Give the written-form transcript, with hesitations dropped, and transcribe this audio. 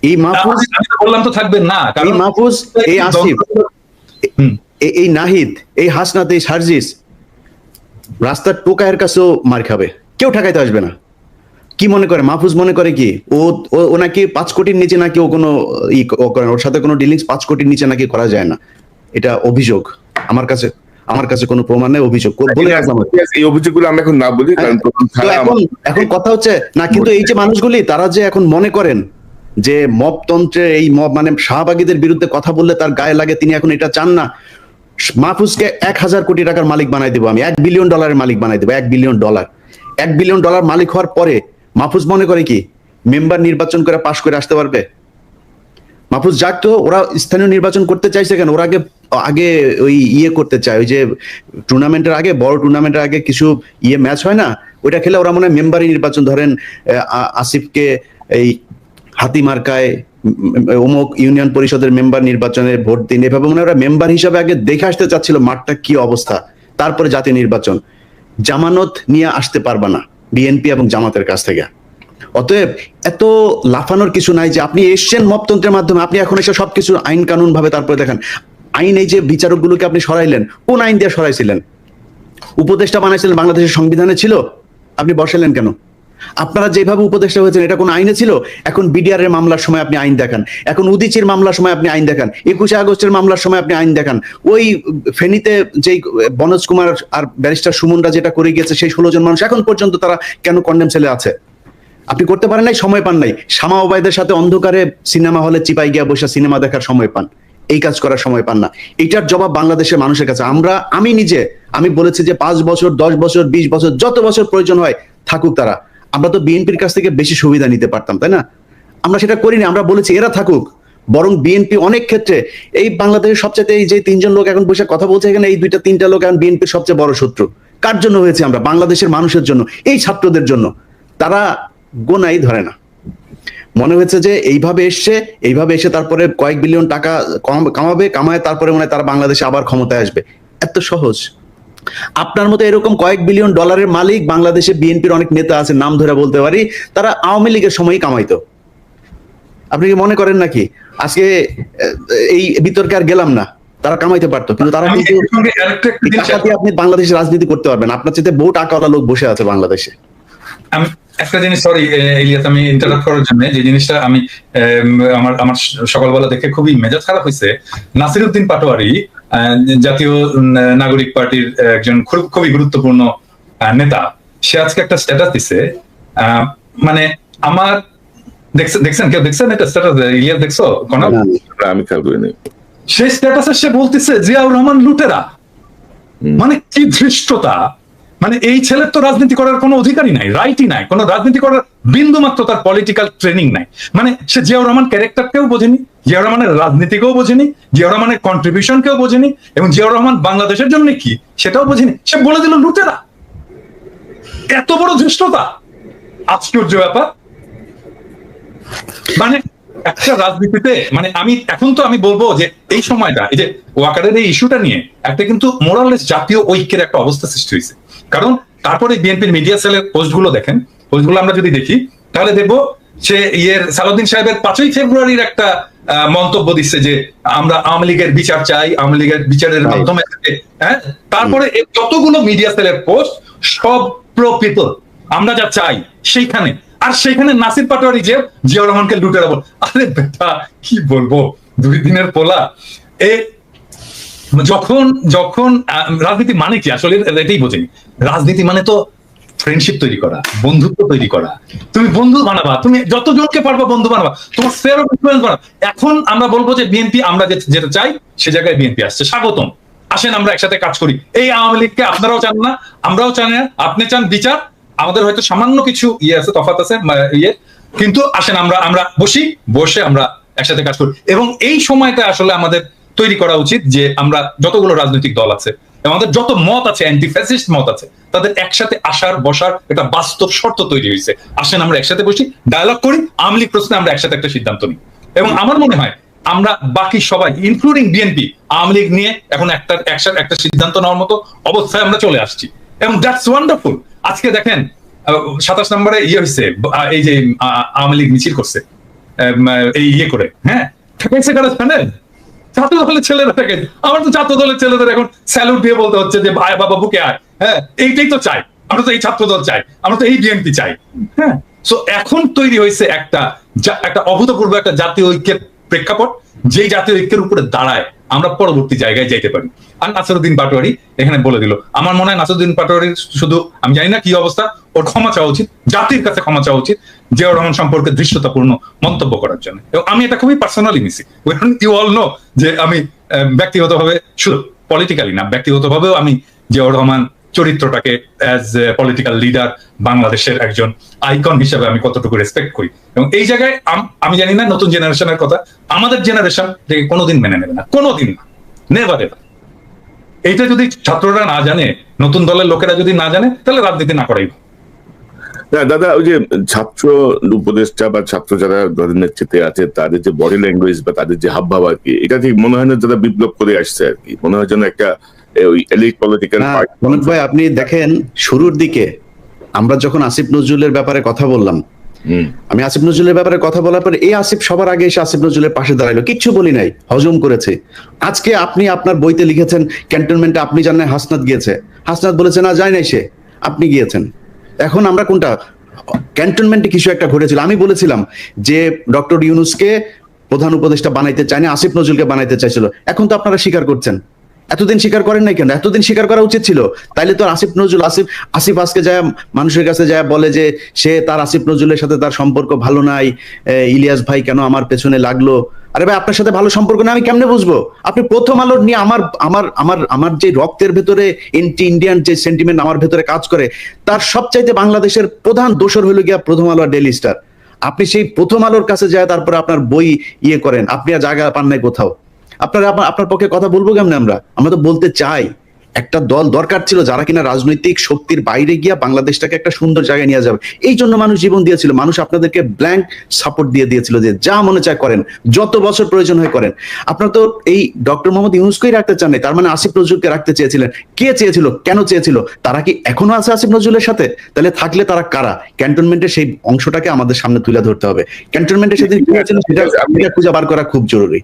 এই মাহফুজ, আমি তো বললাম তো থাকবেন না, এই মাহফুজ, এই আসিফ, এই নাহিদ, এই হাসনাত, এই সার্জিস রাস্তার টোকায়ের কাছেও মার খাবে, কেউ ঠেকাইতে আসবে না। কি মনে করে মাহফুজ, মনে করে কি ও নাকি 5 কোটির নিচে নাকি ও কোনো ওর সাথে কোনো ডিলিংস 5 কোটির নিচে নাকি করা যায় না। এটা অভিযোগ, আমার কাছে কোনো প্রমাণ নেই, অভিযোগ বলে রাখলাম। এই অভিযোগগুলো আমরা এখন না বলি, কারণ এখন কথা হচ্ছে না, কিন্তু এই যে মানুষগুলি তারা যে এখন মনে করেন যে মবতন্ত্রে এই মব মানে শাহবাগীদের বিরুদ্ধে কথা বললে তার গায়ে লাগে, তিনি এখন এটা চান না। মাহফুজকে 1000 কোটি টাকার মালিক বানাই দেবো আমি, $1 বিলিয়ন মালিক বানাই দেবো, $1 বিলিয়ন। $1 বিলিয়ন মালিক হওয়ার পরে মাহফুজ মনে করে কি মেম্বার নির্বাচন করে পাশ করে আসতে পারবে? মাহফুজ যাক তো, ওরা স্থানীয় নির্বাচন করতে চাইছে কেন? ওরা আগে ওই করতে চায়, ওই যে টুর্নামেন্টের আগে, বড় টুর্নামেন্টের আগে কিছু ম্যাচ হয় না, ওইটা খেলে ওরা মনে হয় মেম্বারি নির্বাচন, ধরেন আসিফকে এই হাতি মার্কায় অমুক ইউনিয়ন পরিষদের মেম্বার নির্বাচনে ভোট দিন, এভাবে মনে হয় ওরা মেম্বার হিসাবে আগে দেখে আসতে চাচ্ছিল মাঠটা কি অবস্থা, তারপরে জাতীয় নির্বাচন। জামানত নিয়ে আসতে পারবা না বিএনপি এবং জামাতের কাছ থেকে। অতএব এত লাফানোর কিছু নাই যে আপনি এসছেন মপতন্ত্রের মাধ্যমে, আপনি এখন এসে সবকিছু আইন কানুন ভাবে তারপরে দেখেন। আইন, এই যে বিচারকগুলোকে আপনি সরাইলেন, কোন আইন দিয়ে সরাইছিলেন? উপদেষ্টা বানাইছিলেন বাংলাদেশের সংবিধানে ছিল, আপনি বসালেন কেন? আপনারা যেভাবে উপদেষ্টা হয়েছেন এটা কোন আইনে ছিল? এখন বিডিআর এর মামলার সময় আপনি আইন দেখান, এখন উদিচির মামলার সময় আপনি আইন দেখান, 21 আগস্টের মামলার সময় আপনি আইন দেখান, ওই ফেনীতে যেই বনোজ কুমার আর ব্যারিস্টার সুমনরা যেটা করে গিয়েছে সেই 16 জন মানুষ এখন পর্যন্ত তারা কেন কন্ডেম সেলে আছে? আপনি করতে পারেন নাই, সময় পান নাই। শামা ওবায়দের সাথে অন্ধকারে সিনেমা হলে চিপাই গিয়া বসে সিনেমা দেখার সময় পান, এই কাজ করার সময় পান না। এটার জবাব বাংলাদেশের মানুষের কাছে। আমি বলেছি যে 5 বছর, 10 বছর, 20 বছর, যত বছর প্রয়োজন হয় থাকুক তারা। আমরা তো বিএনপির কাছ থেকে বেশি সুবিধা নিতে পারতাম, তাই না? আমরা সেটা করিনি, আমরা বলেছি এরা থাকুক। বরং বিএনপি অনেক ক্ষেত্রে এই বাংলাদেশের সবচেয়ে, এই যে 3 জন লোক এখন বসে কথা বলছে এখানে, এই 2-3টা লোক এখন বিএনপির সবচেয়ে বড় শত্রু। কার জন্য হয়েছে? আমরা বাংলাদেশের মানুষের জন্য, এই ছাত্রদের জন্য। তারা গোনাই ধরে না, মনে হয়েছে যে এইভাবে এসে তারপরে কয়েক বিলিয়ন টাকা কামায় তারপরে মনে হয় তারা বাংলাদেশে আবার ক্ষমতায় আসবে। এত সহজ? আপনার মতো এরকম কয়েক বিলিয়ন ডলারের মালিক বাংলাদেশে বিএনপির অনেক নেতা আছে, নাম ধরে বলতে পারি, তারা আওয়ামী লীগের সময়ই কামাইতো। আপনি কি মনে করেন নাকি আজকে এই বিতর্কে আর গেলাম না, তারা কামাইতে পারতো, কিন্তু তারা কিন্তু আপনি বাংলাদেশে রাজনীতি করতে পারবেন, আপনার চেয়ে বহু টাকাওয়ালা লোক বসে আছে বাংলাদেশে। আমি একটা জিনিস, সরি ইলিয়াস, আমি ইন্টারাপ্ট করার জন্য, যে জিনিসটা আমি আমার সকালবেলা দেখে খুবই মেজাজ খারাপ হয়েছে। নাসিরউদ্দিন পাটোয়ারি জাতীয় নাগরিক পার্টির একজন খুবই গুরুত্বপূর্ণ নেতা, সে আজকে একটা স্ট্যাটাস দিছে, মানে আমার দেখছেন কেউ দেখছেন এটা স্ট্যাটাস? ইলিয়াস দেখছো? আমি খেয়াল করিনি। সেই স্ট্যাটাসে সে বলতেছে জিয়াউর রহমান লুটেরা। মানে কি ধৃষ্টতা! মানে এই ছেলের তো রাজনীতি করার কোনো অধিকারই নাই, রাইটই নাই, কোনো রাজনীতি করার বিন্দু মাত্র তার পলিটিক্যাল ট্রেনিং নাই। মানে সে জিয়াউর রহমান ক্যারেক্টারকেও বোঝেনি, জিয়াউর রহমানের রাজনীতিকেও বোঝেনি, জিয়াউর রহমানের কন্ট্রিবিউশনকেও বোঝেনি, এবং জিয়াউর রহমান বাংলাদেশের জন্য কি সেটাও বোঝেনি। সে বলে দিল লুটেরা। এত বড় ধৃষ্টতা! আশ্চর্য ব্যাপার। মানে একটা রাজনীতিতে, মানে আমি বলবো যে এই সময়টা, এই যে ওয়াকারের এই ইস্যুটা নিয়ে একটা কিন্তু মোরালেস জাতীয় ঐক্যের একটা অবস্থা সৃষ্টি হয়েছে। কারণ তারপরে বিএনপির মিডিয়া সেলের পোস্টগুলো দেখেন, পোস্টগুলো আমরা যদি দেখি তাহলে দেখবো সে সালাউদ্দিন সাহেবের 5ই ফেব্রুয়ারির একটা মন্তব্য দিচ্ছে যে আমরা আওয়ামী লীগের বিচার চাই, আওয়ামী লীগের বিচারের মাধ্যমে, হ্যাঁ। তারপরে যতগুলো মিডিয়া সেলের পোস্ট সব প্রো পিপল, আমরা যা চাই সেইখানে। আর সেখানে নাসির পাটোয়ারি যে জিয়াউর রহমানকে লুটেরা বল, আরে বেটা কি বলবো, 2 দিনের পোলা। যখন রাজনীতি মানে কি আসলে এটাই বোঝেনি। রাজনীতি মানে তো ফ্রেন্ডশিপ তৈরি করা, বন্ধুত্ব তৈরি করা। তুমি বন্ধু বানাবা, তুমি যতজনকে পারবা বন্ধু বানাবা, তোমার স্ফিয়ার অফ ইনফ্লুয়েন্স বানাবা। এখন আমরা বলবো যে বিএনপি, আমরা যেটা চাই সে জায়গায় বিএনপি আসছে, স্বাগতম, আসেন আমরা একসাথে কাজ করি। এই আওয়ামী লীগকে আপনারাও চান না, আমরাও চান না, আপনি চান বিচার, আমাদের হয়তো সামান্য কিছু আছে, তফাৎ আছে, কিন্তু আসেন আমরা বসে আমরা একসাথে কাজ করি। এবং এই সময়টা আসলে আমাদের তৈরি করা উচিত যে আমরা যতগুলো রাজনৈতিক দল আছে, আমাদের যত মত আছে, অ্যান্টি ফ্যাসিস্ট মত আছে, তাদের একসাথে বসার একটা বাস্তব শর্ত তৈরি হয়েছে। আসেন আমরা একসাথে বসি, ডায়ালগ করি, আওয়ামী লীগ প্রশ্নে আমরা একসাথে একটা সিদ্ধান্ত নিই। এবং আমার মনে হয় আমরা বাকি সবাই ইনক্লুডিং বিএনপি আওয়ামী লীগ নিয়ে এখন একটা সিদ্ধান্ত নেওয়ার মতো অবস্থায় আমরা চলে আসছি, এবং দ্যাটস ওয়ান্ডারফুল। আজকে দেখেন 27 নম্বরে হয়েছে, এই যে আওয়ামী লীগ মিছিল করছে, এই ইয়ে করে, হ্যাঁ ঠেকাইছে কারা জানেন? ছাত্র দলের ছেলেরা থেকে। আমার তো ছাত্র দলের ছেলেদের এখন স্যালুট দিয়ে বলতে হচ্ছে যে ভাই বাবা বুকে আয়, হ্যাঁ এইটাই তো চাই, আমরা তো এই ছাত্র দল চাই, আমরা তো এই বিএনপি চাই, হ্যাঁ। সো এখন তৈরি হয়েছে একটা অভূতপূর্ব একটা জাতীয় ঐক্যের প্রেক্ষাপট, যেই জাতীয় ঐক্যের উপরে দাঁড়ায় আমরা পরবর্তী জায়গায় যাইতে পারি। আর নাসিরউদ্দিন পাটোয়ারি এখানে বলে দিল, আমার মনে হয় নাসিরউদ্দিন পাটোয়ারির শুধু, আমি জানি না কি অবস্থা, ওর ক্ষমা চাওয়া উচিত, জাতির কাছে ক্ষমা চাওয়া উচিত জিয়াউর রহমান সম্পর্কে দৃশ্যতাপূর্ণ মন্তব্য করার জন্য। এবং আমি এটা খুবই পার্সোনালি নিছি, ইউ অল নো যে আমি ব্যক্তিগতভাবে, শুধু পলিটিক্যালি না, ব্যক্তিগতভাবেও আমি জিয়াউর রহমান চরিত্রটাকে অ্যাজ পলিটিক্যাল লিডার, বাংলাদেশের একজন আইকন হিসেবে আমি কতটুকু রেসপেক্ট করি। এবং এই জায়গায় আমি জানি না নতুন জেনারেশনের কথা, আমাদের জেনারেশন থেকে কোনোদিন মেনে নেবে না, কোনোদিন না, নেভার এভার। এইটা যদি ছাত্ররা না জানে, নতুন দলের লোকেরা যদি না জানে, তাহলে রাজনীতি না করাই ভালো। না দাদা, ওই যে ছাত্র উপদেষ্টা বা ছাত্র যারা দলের নেতৃত্বে আছে, তাদের যে বডি ল্যাঙ্গুয়েজ বা তাদের যে হাবভাব আর কি, এটা ঠিক মনে হয় না যারা বিপ্লব করে আসছে আর কি, মনে হয় যেন একটা ওই এলিট পলিটিক্যাল পার্টি। মনোজ ভাই, আপনি দেখেন শুরুর দিকে আমরা যখন আসিফ নজরুলের ব্যাপারে কথা বললাম, আমি আসিফ নজরুলের ব্যাপারে কথা বলার পরে এই আসিফ সবার আগে এসে আসিফ নজরুলের পাশে দাঁড়াইলো, কিচ্ছু বলি নাই, হজম করেছে। আজকে আপনি আপনার বইতে লিখেছেন ক্যান্টনমেন্টে আপনি জানেন হাসনাত গিয়েছে, হাসনাত বলেছে না যায় নাই সে, আপনি গিয়েছেন। এখন আমরা কোনটা, ক্যান্টনমেন্টে কিছু একটা ঘটেছিল, আমি বলেছিলাম যে ডক্টর ইউনূসকে প্রধান উপদেষ্টা বানাইতে চায়নি, আসিফ নজরুলকে বানাইতে চাইছিল। এখন তো আপনারা স্বীকার করছেন, এতদিন স্বীকার করেন নাই কেন? এতদিন স্বীকার করা উচিত ছিল। তাইলে তো আসিফ নজরুল, আসিফ আজকে যায় মানুষের কাছে যায় বলে যে সে তার আসিফ নজরুলের সাথে তার সম্পর্ক ভালো নাই, ইলিয়াস ভাই কেন আমার পেছনে লাগলো। আরে ভাই, আপনার সাথে ভালো সম্পর্ক না আমি কেমনে বুঝবো? আপনি প্রথম আলোর নিয়ে আমার আমার আমার আমার যে রক্তের ভেতরে এন্টি ইন্ডিয়ান যে সেন্টিমেন্ট আমার ভেতরে কাজ করে, তার সবচাইতে বাংলাদেশের প্রধান দোষর হইল গিয়া প্রথম আলো আর ডেইলি স্টার। আপনি সেই প্রথম আলোর কাছে যায় তারপরে আপনার বই ইয়ে করেন, আপনি আর জায়গা পান নাই কোথাও। আপনার পক্ষে কথা বলবো কেমনে? আমরা তো বলতে চাই, একটা দল দরকার ছিল যারা কিনা রাজনৈতিক শক্তির বাইরে গিয়া বাংলাদেশটাকে একটা সুন্দর জায়গায় নিয়ে যাবে। এই জন্য মানুষ জীবন দিয়েছিল, মানুষ আপনাদেরকে ব্ল্যাঙ্ক সাপোর্ট দিয়েছিল যে যা মনে চায় করেন, যত বছর প্রয়োজন হয় করেন। আপনারা তো এই ডক্টর মোহাম্মদ ইউনূসকেই রাখতে চান নাই, তার মানে আসিফ নজরুলকে রাখতে চেয়েছিলেন। কে চেয়েছিল, কেন চেয়েছিল? তারা কি এখনো আছে আসিফ নজরুলের সাথে? তাহলে থাকলে তারা কারা? ক্যান্টনমেন্টের সেই অংশটাকে আমাদের সামনে তুলে ধরতে হবে। ক্যান্টনমেন্টের সেদিন সেটা খুঁজে বার করা খুব জরুরি।